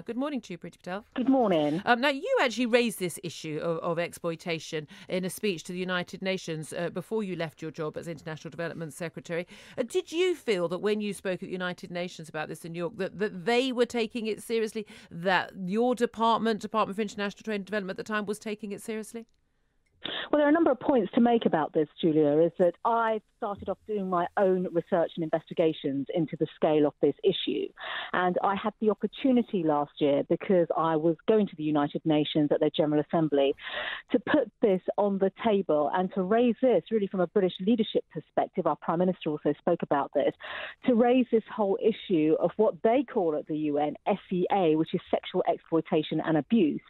Good morning to you, Priti Patel. Good morning. Now, you actually raised this issue of exploitation in a speech to the United Nations before you left your job as International Development Secretary. Did you feel that when you spoke at the United Nations about this in New York, that they were taking it seriously, that your Department for International Trade and Development at the time was taking it seriously? Well, there are a number of points to make about this, Julia, is that I started off doing my own research and investigations into the scale of this issue. And I had the opportunity last year, because I was going to the United Nations at their General Assembly, to put this on the table and to raise this really from a British leadership perspective. Our Prime Minister also spoke about this, to raise this whole issue of what they call at the UN SEA, which is sexual exploitation and abuse.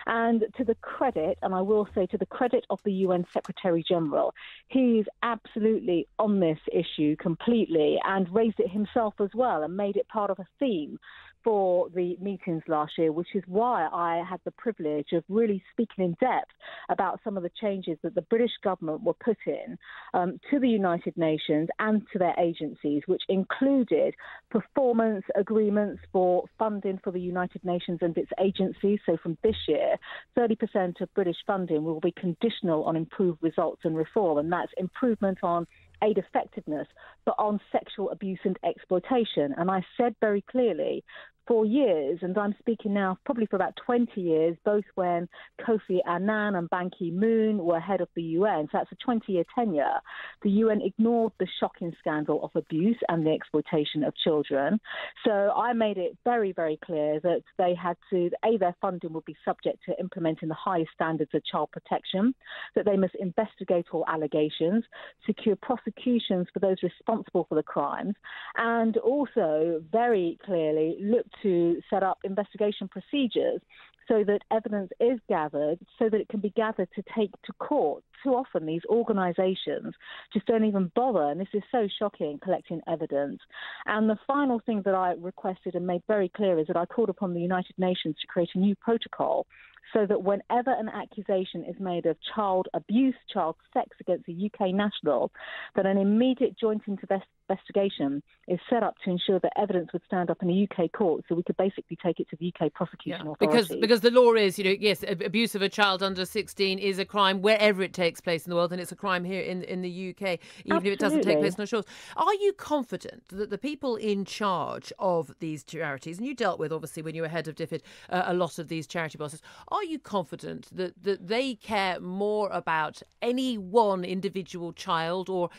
And to the credit, and I will say to the credit of the UN Secretary General, he's absolutely on this issue completely and raised it himself as well and made it part of a theme for the meetings last year, which is why I had the privilege of really speaking in depth about some of the changes that the British government were putting to the United Nations and to their agencies, which included performance agreements for funding for the United Nations and its agencies. So from this year, 30% of British funding will be conditional on improved results and reform, and that's improvement on aid effectiveness, but on sexual abuse and exploitation. And I said very clearly for years, and I'm speaking now probably for about 20 years, both when Kofi Annan and Ban Ki-moon were head of the UN, so that's a 20-year tenure, the UN ignored the shocking scandal of abuse and the exploitation of children. So I made it very, very clear that they had to, their funding would be subject to implementing the highest standards of child protection, that they must investigate all allegations, secure prosecutions for those responsible for the crimes, and also very clearly look to set up investigation procedures so that evidence is gathered, so that it can be gathered to take to court. Too often these organisations just don't even bother, and this is so shocking, collecting evidence. And the final thing that I requested and made very clear is that I called upon the United Nations to create a new protocol so that whenever an accusation is made of child abuse, child sex against a UK national, that an immediate joint investigation is set up to ensure that evidence would stand up in a UK court, so we could basically take it to the UK prosecution authority. Because the law is, yes, abuse of a child under 16 is a crime wherever it takes place in the world, and it's a crime here in the UK, even if it doesn't take place on the shores. Are you confident that the people in charge of these charities, and you dealt with, obviously, when you were head of DFID, a lot of these charity bosses, are you confident that they care more about any one individual child or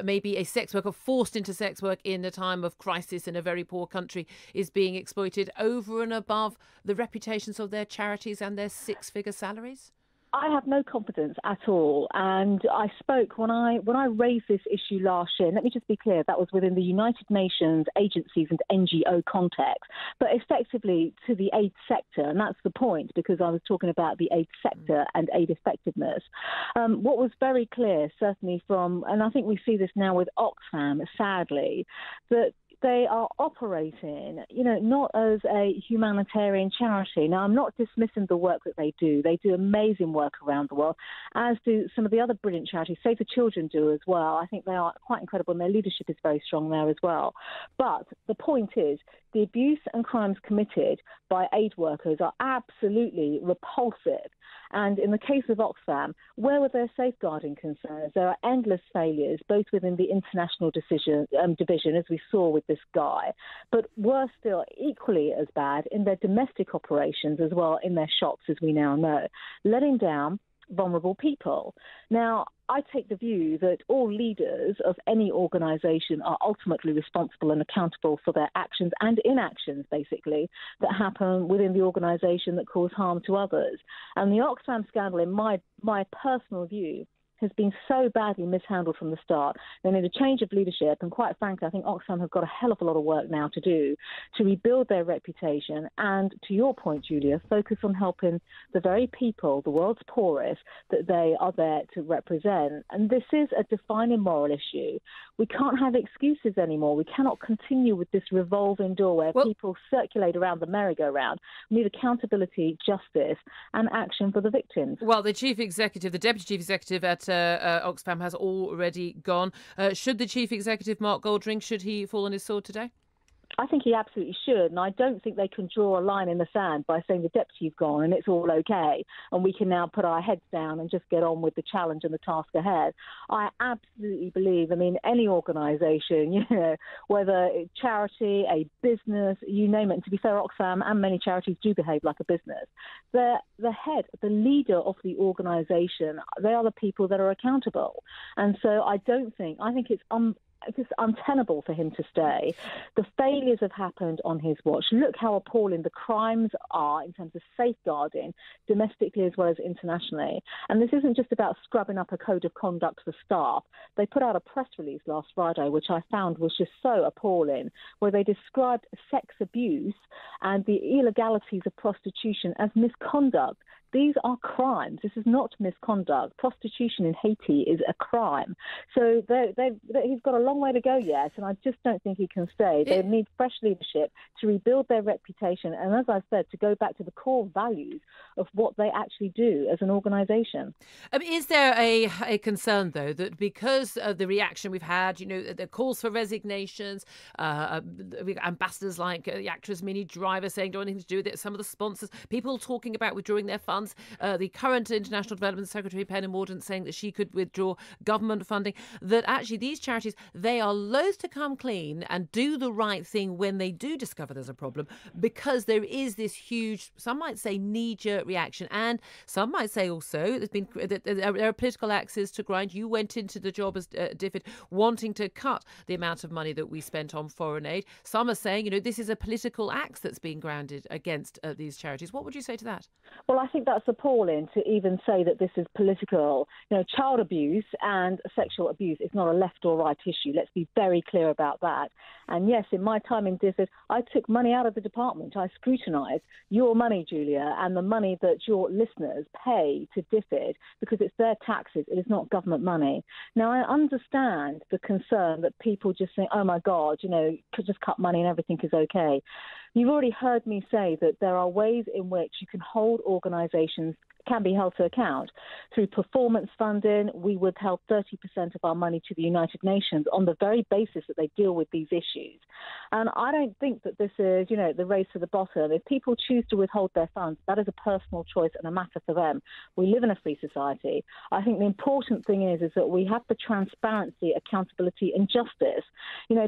maybe a sex worker forced into sex work in a time of crisis in a very poor country is being exploited over and above the reputations of their charities and their six-figure salaries? I have no confidence at all. And I spoke when I raised this issue last year, and let me just be clear, that was within the United Nations agencies and NGO context, but effectively to the aid sector. And that's the point, because I was talking about the aid sector and aid effectiveness. What was very clear, certainly from, and I think we see this now with Oxfam, sadly, that they are operating, not as a humanitarian charity. Now, I'm not dismissing the work that they do. They do amazing work around the world, as do some of the other brilliant charities. Save the Children do as well. I think they are quite incredible, and their leadership is very strong there as well. But the point is, the abuse and crimes committed by aid workers are absolutely repulsive. And in the case of Oxfam, where were their safeguarding concerns? There are endless failures, both within the international division, as we saw with this guy, but worse still, equally as bad in their domestic operations as well, in their shops, as we now know, letting down vulnerable people. Now, I take the view that all leaders of any organisation are ultimately responsible and accountable for their actions and inactions, basically, that happen within the organisation that cause harm to others. And the Oxfam scandal, in my personal view, has been so badly mishandled from the start. They need a change of leadership, and quite frankly, I think Oxfam have got a hell of a lot of work now to do to rebuild their reputation and, to your point, Julia, focus on helping the very people, the world's poorest, that they are there to represent. And this is a defining moral issue. We can't have excuses anymore. We cannot continue with this revolving door where people circulate around the merry-go-round. We need accountability, justice, and action for the victims. Well, the Deputy Chief Executive at Oxfam has already gone. Should the Chief Executive, Mark Goldring, should he fall on his sword today? I think he absolutely should, and I don't think they can draw a line in the sand by saying the deputy's gone and it's all okay and we can now put our heads down and just get on with the challenge and the task ahead. I absolutely believe, any organisation, whether it's charity, a business, you name it, and to be fair, Oxfam and many charities do behave like a business. The head, the leader of the organisation, they are the people that are accountable. And so I think it's untenable for him to stay. The failures have happened on his watch. Look how appalling the crimes are in terms of safeguarding, domestically as well as internationally. And this isn't just about scrubbing up a code of conduct for staff. They put out a press release last Friday, which I found was just so appalling, where they described sex abuse and the illegalities of prostitution as misconduct. These are crimes. This is not misconduct. Prostitution in Haiti is a crime. So he's got a long way to go yet, and I just don't think he can stay. They need fresh leadership to rebuild their reputation and, as I said, to go back to the core values of what they actually do as an organisation. Is there a concern, though, that because of the reaction we've had, the calls for resignations, ambassadors like the actress Minnie Driver saying don't want anything to do with it, some of the sponsors, people talking about withdrawing their funds, the current International Development Secretary, Penny Mordaunt, saying that she could withdraw government funding, that actually these charities, they are loath to come clean and do the right thing when they do discover there's a problem, because there is this huge, some might say, knee-jerk reaction. And some might say also there are political axes to grind. You went into the job as DFID wanting to cut the amount of money that we spent on foreign aid. Some are saying, this is a political axe that's being grounded against these charities. What would you say to that? Well, I think that's appalling to even say that this is political. Child abuse and sexual abuse is not a left or right issue. Let's be very clear about that. And yes, in my time in DFID, I took money out of the department. I scrutinised your money, Julia, and the money that your listeners pay to DFID, because it's their taxes. It is not government money. Now, I understand the concern that people just think, oh, my God, could just cut money and everything is okay. You've already heard me say that there are ways in which you can hold organisations can be held to account. Through performance funding, we withheld 30% of our money to the United Nations on the very basis that they deal with these issues. And I don't think that this is, the race to the bottom. If people choose to withhold their funds, that is a personal choice and a matter for them. We live in a free society. I think the important thing is that we have the transparency, accountability and justice.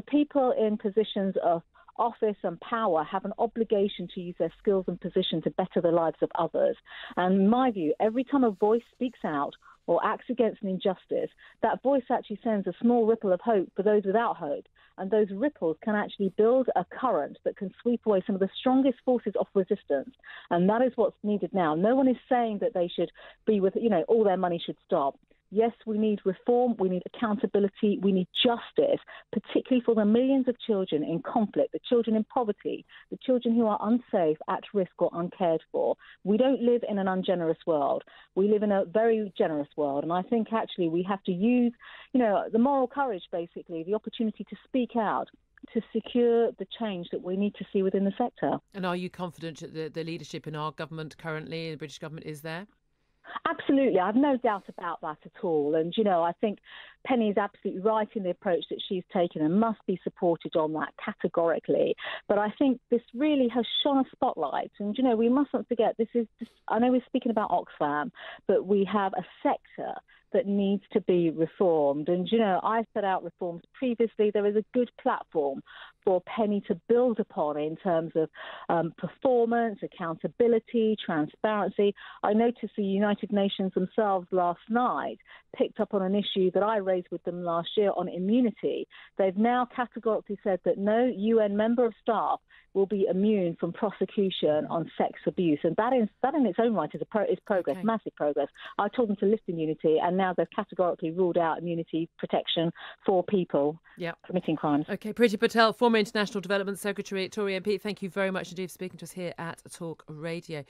People in positions of office and power have an obligation to use their skills and position to better the lives of others. And in my view, every time a voice speaks out or acts against an injustice, that voice actually sends a small ripple of hope for those without hope. And those ripples can actually build a current that can sweep away some of the strongest forces of resistance. And that is what's needed now. No one is saying that they should be with, all their money should stop. Yes, we need reform, we need accountability, we need justice, particularly for the millions of children in conflict, the children in poverty, the children who are unsafe, at risk or uncared for. We don't live in an ungenerous world. We live in a very generous world. And I think actually we have to use, the moral courage, basically, the opportunity to speak out, to secure the change that we need to see within the sector. And are you confident that the leadership in our government currently, the British government, is there? Absolutely. I have no doubt about that at all. And, I think Penny is absolutely right in the approach that she's taken and must be supported on that categorically. But I think this really has shone a spotlight. And, we mustn't forget, I know we're speaking about Oxfam, but we have a sector that needs to be reformed. And, I set out reforms previously. There is a good platform for Penny to build upon in terms of performance, accountability, transparency. I noticed the United Nations themselves last night picked up on an issue that I raised with them last year on immunity. They've now categorically said that no UN member of staff will be immune from prosecution on sex abuse. And that in its own right is progress, okay. Massive progress. I told them to lift immunity, and now they've categorically ruled out immunity protection for people committing crimes. OK, Priti Patel, former International Development Secretary, Tory MP, thank you very much indeed for speaking to us here at Talk Radio.